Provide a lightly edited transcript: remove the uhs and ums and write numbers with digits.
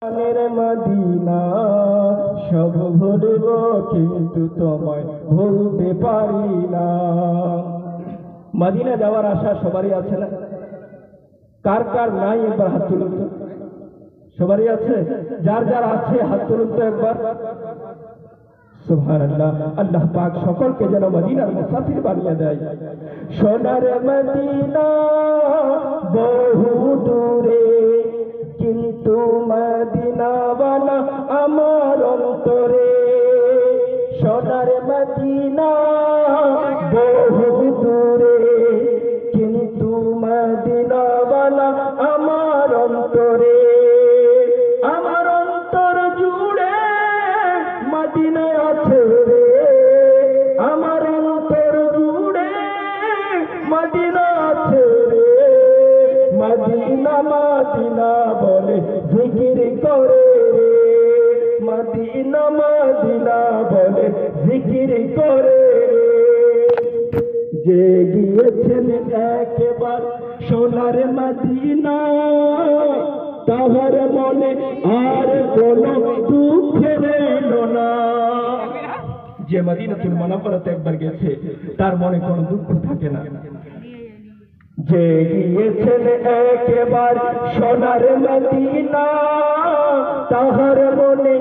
Medina সব ভুলব কিন্তু তোমায় ভুলতে পারি না। মদিনা যাওয়ার আশা সবারই আছে না? কার কার নাই একবার হাত তুলুন তো। সবারই আছে? যার যার আছে হাত তুলুন তো একবার। সুবহানাল্লাহ। আল্লাহ পাক সকলকে যেন মদিনার মুসাফির বানিয়ে দেয়। সোনার মদিনা বহু দূরে, কিন্তু মদিনাওয়ালা আমার অন্তরে। সোনার মদিনা বহু দূরে, কিন্তু মদিনাওয়ালা আমার অন্তরে। আমার অন্তর জুড়ে মদিনা আছে রে, আমার অন্তর জুড়ে মদিনা আছে রে। মদিনা মদিনা বলে জিকির করে রে, মদিনা মদিনা বলে জিকির করে রে। যে গিয়েছেন একবার সোনার মদিনা, তাহার মনে আর কোনো দুঃখ রইল না। যে মদিনাতুল মুনাওয়ারাতে একবার গেছে তার মনে কোনো দুঃখ থাকে না। যে গিয়েছেন একবার সোনার মদিনা, তাহার মনে